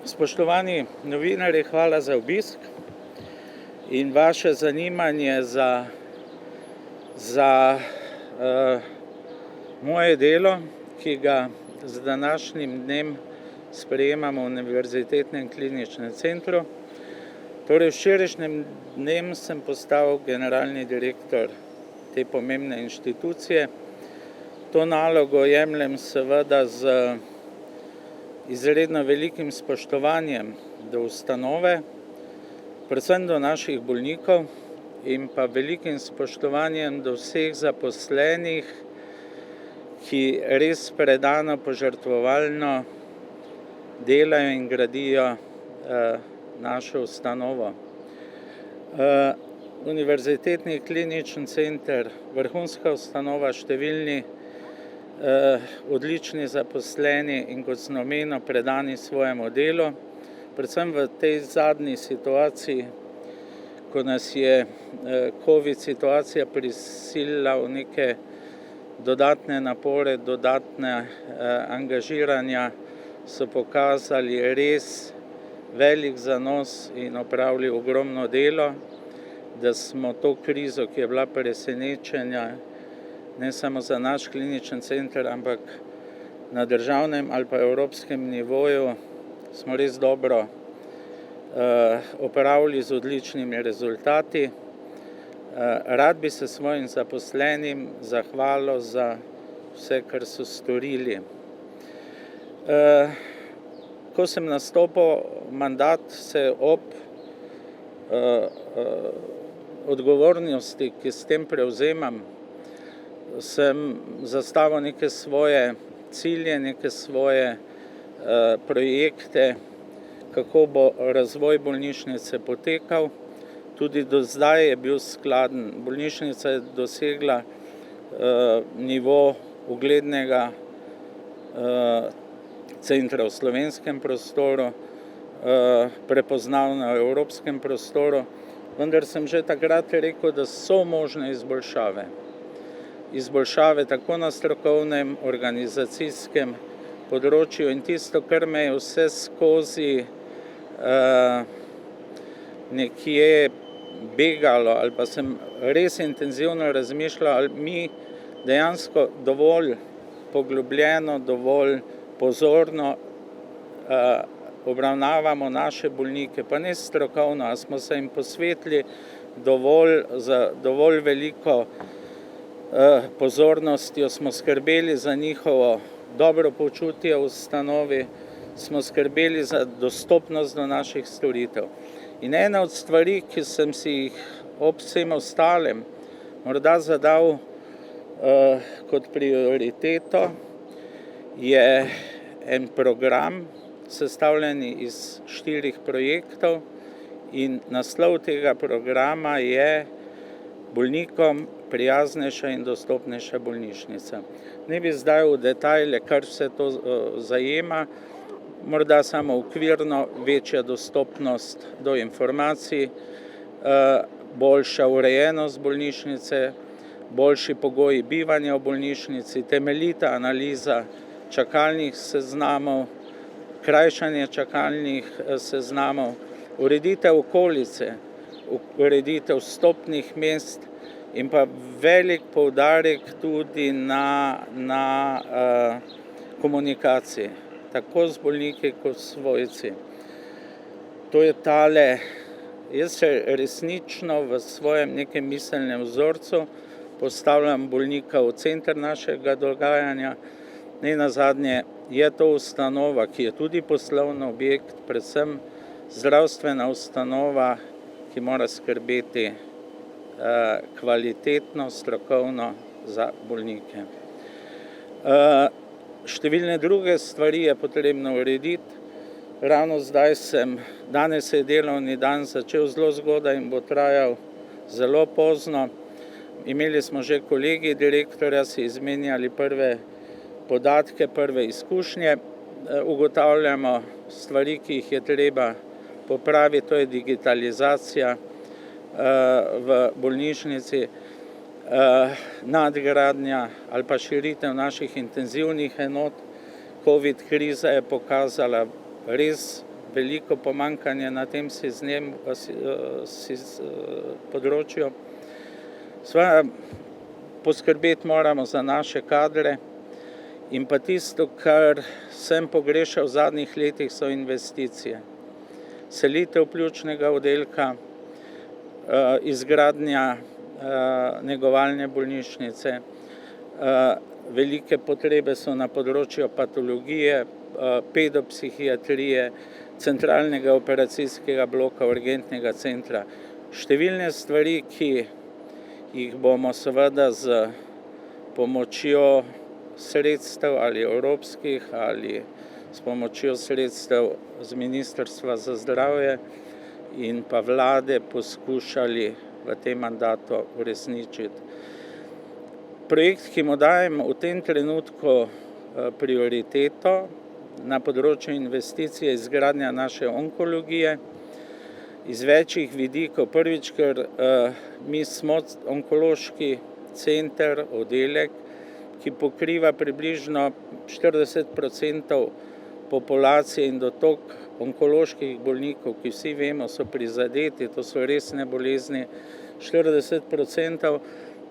Spoštovani novinarji, hvala za obisk in vaše zanimanje za moje delo, ki ga z današnjim dnem sprejemamo v Univerzitetnem kliničnem centru. Torej, včerajšnjim dnem sem postal generalni direktor te pomembne inštitucije. To nalogo jemljem seveda z izredno velikim spoštovanjem do ustanove, predvsem do naših bolnikov in pa velikim spoštovanjem do vseh zaposlenih, ki res predano, požrtvovalno delajo in gradijo našo ustanovo. Univerzitetni klinični center, vrhunska ustanova, številni odlični zaposleni in, kot sem omenil, predani svojemu delu, predvsem v tej zadnji situaciji, ko nas je COVID situacija prisilila v neke dodatne napore, dodatne angažiranja, so pokazali res velik zanos in opravili ogromno delo, da smo to krizo, ki je bila presenečenja, ne samo za naš klinični center, ampak na državnem ali pa evropskem nivoju, smo res dobro opravili z odličnimi rezultati. Rad bi se svojim zaposlenim zahvalil za vse, kar so storili. Ko sem nastopil mandat, se ob odgovornosti, ki s tem prevzemam, sem zastavil neke svoje cilje, neke svoje projekte, kako bo razvoj bolnišnice potekal. Tudi do zdaj je bil skladen. Bolnišnica je dosegla nivo uglednega centra v slovenskem prostoru, prepoznavna v evropskem prostoru, vendar sem že takrat rekel, da so možne izboljšave. Izboljšave tako na strokovnem, organizacijskem področju in tisto, kar me je vse skozi nekje begalo, ali pa sem res intenzivno razmišljal, ali mi dejansko dovolj poglobljeno, dovolj pozorno obravnavamo naše bolnike, pa ne strokovno, a smo se jim posvetili dovolj veliko pozornostjo, smo skrbeli za njihovo dobro počutje v ustanovi, smo skrbeli za dostopnost do naših storitev. In ena od stvari, ki sem si jih ob vsem ostalem morda zadal kot prioriteto, je en program, sestavljen iz 4 projektov, in naslov tega programa je Bolnikom prijaznejša in dostopnejša bolnišnica. Ne bi zdaj v detajle, kar vse to zajema, morda samo okvirno: večja dostopnost do informacij, boljša urejenost bolnišnice, boljši pogoji bivanja v bolnišnici, temeljita analiza čakalnih seznamov, krajšanje čakalnih seznamov, ureditev okolice, ureditev vstopnih mest in pa velik poudarek tudi na komunikaciji, tako z bolniki kot s svojci. To je tale, jaz se resnično v svojem nekem miselnem vzorcu postavljam bolnika v center našega dogajanja. Nenazadnje je to ustanova, ki je tudi poslovni objekt, predvsem zdravstvena ustanova, ki mora skrbeti kvalitetno, strokovno za bolnike. Številne druge stvari je potrebno urediti. Ravno danes je delovni dan začel zelo zgodaj in bo trajal zelo pozno. Imeli smo že kolegij direktorja, si izmenjali prve podatke, prve izkušnje. Ugotavljamo stvari, ki jih je treba popraviti, to je digitalizacija v bolnišnici, nadgradnja ali pa širitev naših intenzivnih enot. COVID kriza je pokazala res veliko pomanjkanje na tem področju. Seveda poskrbeti moramo za naše kadre in pa tisto, kar sem pogrešal v zadnjih letih, so investicije. Selitev pljučnega oddelka, izgradnja negovalne bolnišnice, velike potrebe so na področju patologije, pedopsihiatrije, centralnega operacijskega bloka, urgentnega centra. Številne stvari, ki jih bomo seveda z pomočjo sredstev ali evropskih ali s pomočjo sredstev z Ministrstva za zdravje in pa vlade poskušali v tem mandatu uresničiti. Projekt, ki mu dajem v tem trenutku prioriteto na področju investicij, je izgradnja naše onkologije iz večjih vidikov. Prvič, ker mi smo onkološki center, oddelek, ki pokriva približno 40% populacije in dotok onkoloških bolnikov, ki vsi vemo, so prizadeti, to so resne bolezni, 40%,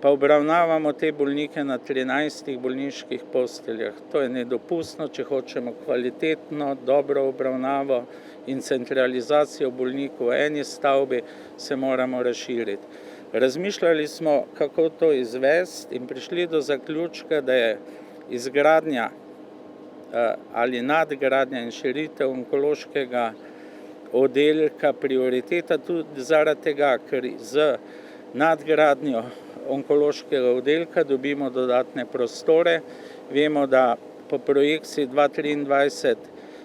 pa obravnavamo te bolnike na 13 bolniških posteljah. To je nedopustno, če hočemo kvalitetno, dobro obravnavo in centralizacijo bolnikov v eni stavbi, se moramo razširiti. Razmišljali smo, kako to izvesti in prišli do zaključka, da je izgradnja ali nadgradnja in širitev onkološkega oddelka prioriteta tudi zaradi tega, ker z nadgradnjo onkološkega oddelka dobimo dodatne prostore. Vemo, da po projekciji 2023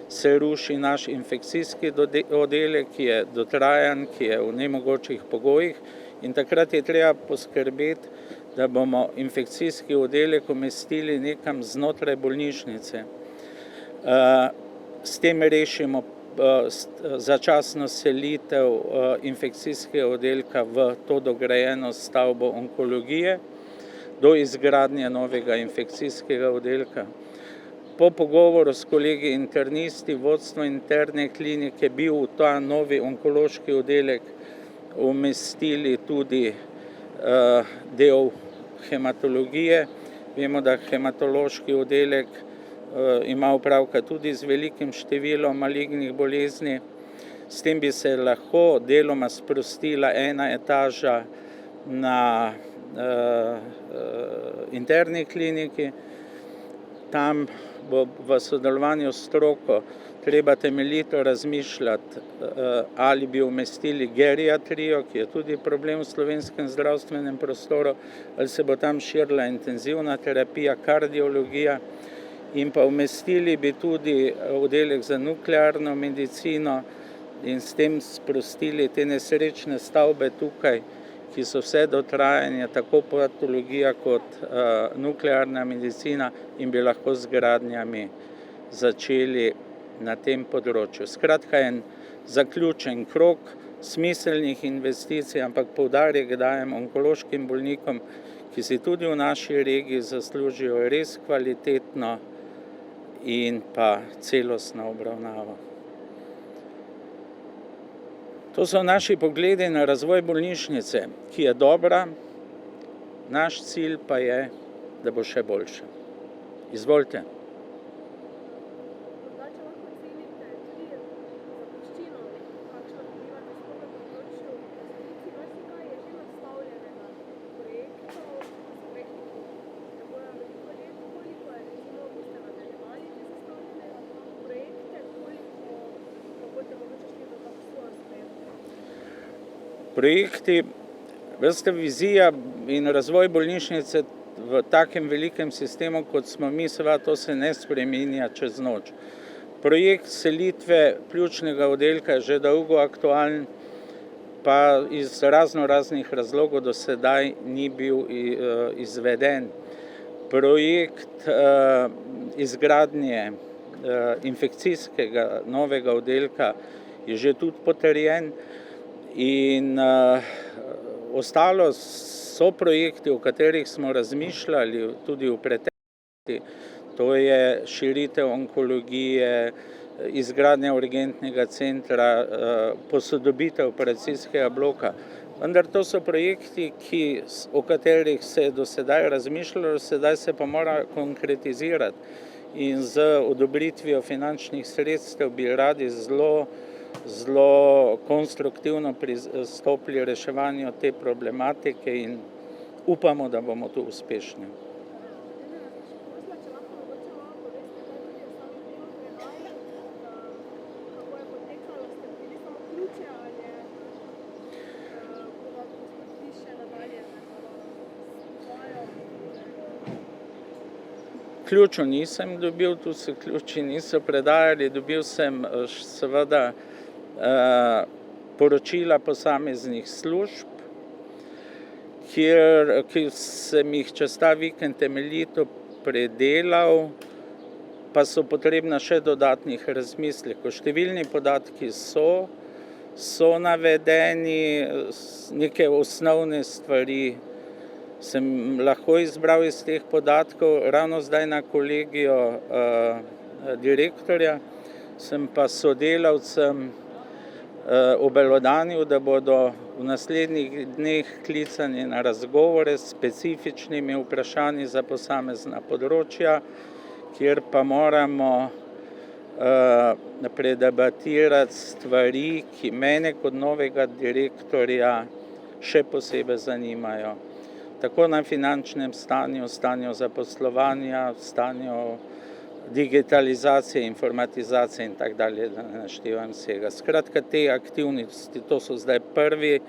se ruši naš infekcijski oddelek, ki je dotrajan, ki je v nemogočih pogojih in takrat je treba poskrbeti, da bomo infekcijski oddelek umestili nekam znotraj bolnišnice. S tem rešimo začasno selitev infekcijskega oddelka v to dograjeno stavbo onkologije do izgradnje novega infekcijskega oddelka. Po pogovoru s kolegi internisti, vodstvo interne klinike bi v ta novi onkološki oddelek umestili tudi del hematologije. Vemo, da hematološki oddelek ima opravka tudi z velikim številom malignih bolezni. S tem bi se lahko deloma sprostila ena etaža na interni kliniki. Tam bo v sodelovanju s stroko treba temeljito razmišljati, ali bi umestili geriatrijo, ki je tudi problem v slovenskem zdravstvenem prostoru, ali se bo tam širila intenzivna terapija, kardiologija, in pa umestili bi tudi oddelek za nuklearno medicino in s tem sprostili te nesrečne stavbe tukaj, ki so vse dotrajane, tako patologija kot nuklearna medicina, in bi lahko z gradnjami začeli na tem področju. Skratka, en zaključen krog smiselnih investicij, ampak poudarek dajem onkološkim bolnikom, ki si tudi v naši regiji zaslužijo res kvalitetno in pa celostno obravnavo. To so naši pogledi na razvoj bolnišnice, ki je dobra, naš cilj pa je, da bo še boljša. Izvolite. Projekti, veste, vizija in razvoj bolnišnice v takem velikem sistemu, kot smo mi, seveda to se ne spreminja čez noč. Projekt selitve pljučnega oddelka je že dolgo aktualen, pa iz raznih razlogov do sedaj ni bil izveden. Projekt izgradnje infekcijskega novega oddelka je že tudi potrjen. In ostalo so projekti, o katerih smo razmišljali tudi v preteklosti, to je širitev onkologije, izgradnja urgentnega centra, posodobitev operacijskega bloka. Vendar to so projekti, o katerih se je do sedaj razmišljalo, sedaj se pa mora konkretizirati. In z odobritvijo finančnih sredstev bi radi zelo konstruktivno pristopili reševanju te problematike in upamo, da bomo tu uspešni. Ključev nisem dobil, tu se ključi niso predajali, dobil sem seveda poročila posameznih služb, ki sem jih čez ta vikend temeljito predelal, pa so potrebna še dodatnih razmislekov. Številni podatki so navedeni, neke osnovne stvari sem lahko izbral iz teh podatkov. Ravno zdaj na kolegiju direktorja sem pa sodelavcem obelodanil, da bodo v naslednjih dneh klicani na razgovore s specifičnimi vprašanji za posamezna področja, kjer pa moramo predebatirati stvari, ki mene kot novega direktorja še posebej zanimajo. Tako na finančnem stanju, stanju zaposlovanja, stanju digitalizacije, informatizacije in tako dalje, da ne naštevam vsega. Skratka, te aktivnosti, to so zdaj prvi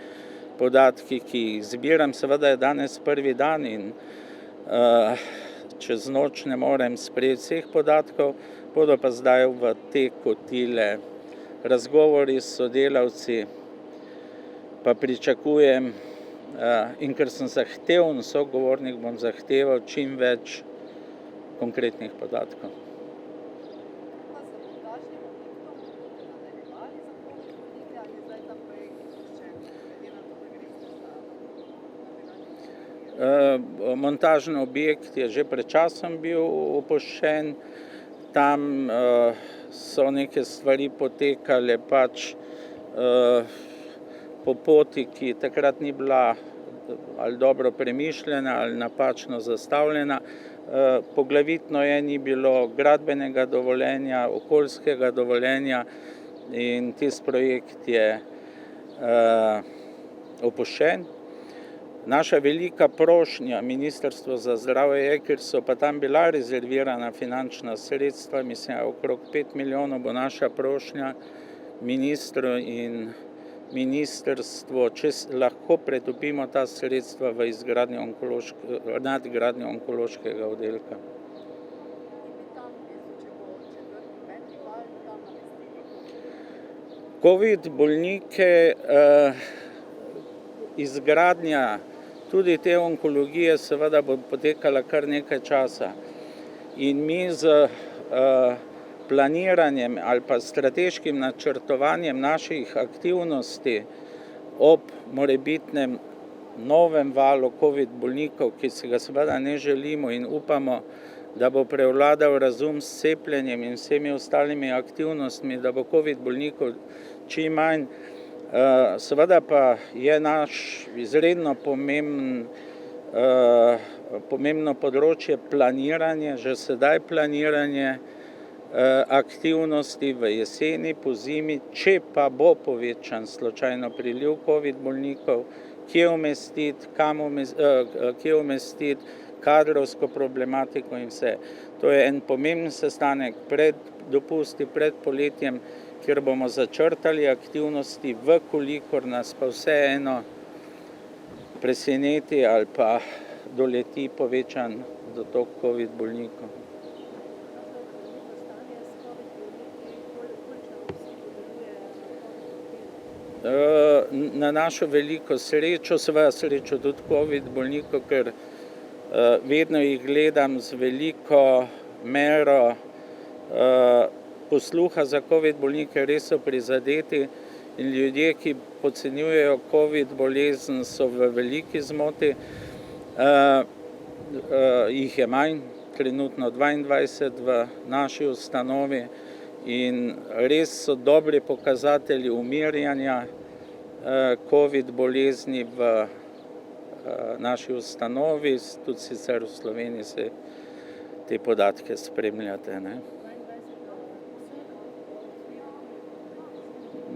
podatki, ki jih zbiram. Seveda je danes prvi dan in čez noč ne morem sprejeti vseh podatkov, bodo pa zdaj v teku tile razgovori s sodelavci, pa pričakujem, in ker sem zahteven sogovornik, bom zahteval čim več konkretnih podatkov. Montažni objekt je že pred časom bil opuščen, tam so neke stvari potekale pač po poti, ki takrat ni bila ali dobro premišljena ali napačno zastavljena. Poglavitno ni bilo gradbenega dovoljenja, okoljskega dovoljenja in tisti projekt je opuščen. Naša velika prošnja Ministrstvu za zdravje je, ker so pa tam bila rezervirana finančna sredstva, mislim, okrog 5 milijonov bo naša prošnja ministru in ministrstvo, če lahko pretopimo ta sredstva v nadgradnjo onkološkega oddelka. Covid bolnike, izgradnja tudi te onkologije seveda bo potekala kar nekaj časa. In mi z planiranjem ali pa strateškim načrtovanjem naših aktivnosti ob morebitnem novem valu covid bolnikov, ki si ga seveda ne želimo in upamo, da bo prevladal razum s cepljenjem in vsemi ostalimi aktivnostmi, da bo covid bolnikov čim manj. Seveda pa je naš izredno pomembno področje planiranje, že sedaj planiranje aktivnosti v jeseni, pozimi, če pa bo povečan slučajno priliv covid bolnikov, kje umestiti, kadrovsko problematiko in vse. To je en pomemben sestanek pred dopusti, pred poletjem, kjer bomo začrtali aktivnosti, v kolikor nas pa vseeno preseneti ali pa doleti povečan dotok covid bolnikov. Na našo veliko srečo, seveda srečo tudi covid bolnikov, ker vedno jih gledam z veliko mero posluha za covid bolnike, res so prizadeti in ljudje, ki podcenjujejo covid bolezen, so v veliki zmoti. Jih je manj, trenutno 22 v naši ustanovi in res so dobri pokazatelji umirjanja COVID bolezni v naši ustanovi, tudi sicer v Sloveniji se te podatke spremljate. Ne.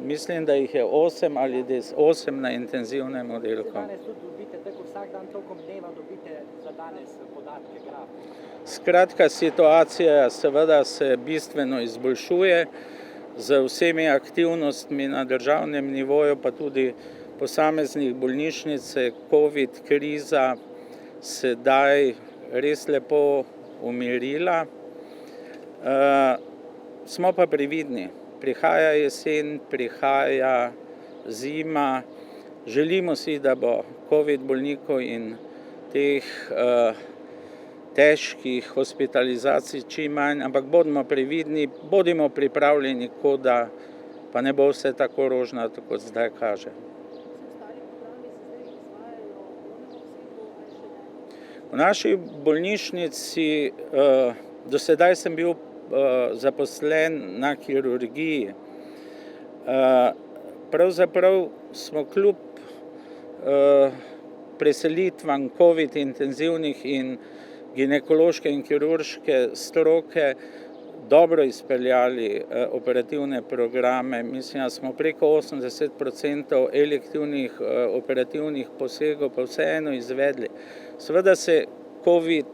Mislim, da jih je 8 ali 8 na intenzivnem oddelku. Danes tudi dobite, tako vsak dan tokom dneva dobite za danes podatke, graf. Skratka, situacija seveda se bistveno izboljšuje z vsemi aktivnostmi na državnem nivoju, pa tudi posameznih bolnišnic, COVID kriza sedaj res lepo umirila. Smo pa previdni. Prihaja jesen, prihaja zima. Želimo si, da bo COVID bolnikov in teh težkih hospitalizacij čim manj, ampak bodimo previdni, bodimo pripravljeni, kot da pa ne bo vse tako rožnato, kot zdaj kaže. V naši bolnišnici do sedaj sem bil zaposlen na kirurgiji. Pravzaprav smo kljub preselitvam COVID intenzivnih in ginekološke in kirurške stroke dobro izpeljali operativne programe. Mislim, da smo preko 80% elektivnih operativnih posegov pa vseeno izvedli. Seveda se COVID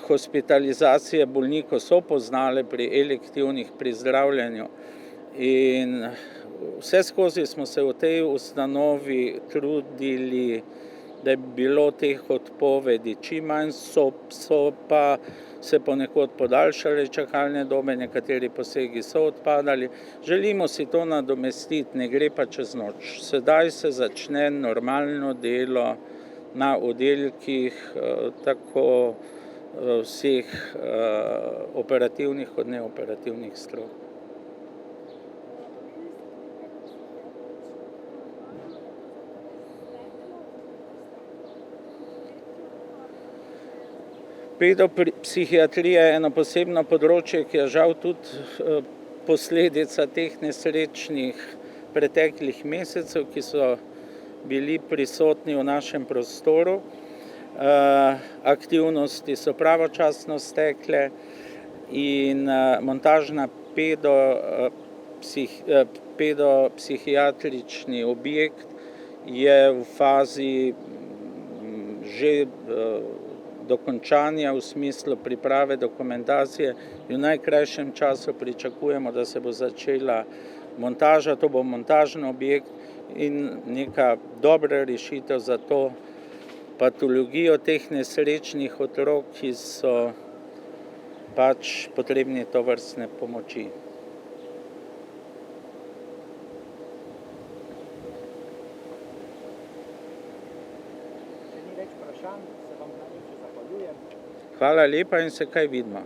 hospitalizacije bolnikov so poznale pri elektivnih, pri zdravljenju in vse skozi smo se v tej ustanovi trudili, da je bilo teh odpovedi čim manj, so pa se ponekod podaljšale čakalne dobe, nekateri posegi so odpadali. Želimo si to nadomestiti, ne gre pa čez noč. Sedaj se začne normalno delo na oddelkih, tako vseh operativnih kot neoperativnih strok. Pedopsihiatrija je eno posebno področje, ki je žal tudi posledica teh nesrečnih preteklih mesecev, ki so bili prisotni v našem prostoru. Aktivnosti so pravočasno stekle in montažna pedopsihiatrični objekt je v fazi že dokončanja v smislu priprave dokumentacije in v najkrajšem času pričakujemo, da se bo začela montaža. To bo montažni objekt in neka dobra rešitev za to patologijo teh nesrečnih otrok, ki so pač potrebni tovrstne pomoči. Če ni več vprašanj, se vam najlepše zahvaljujem. Hvala lepa in se kaj vidimo.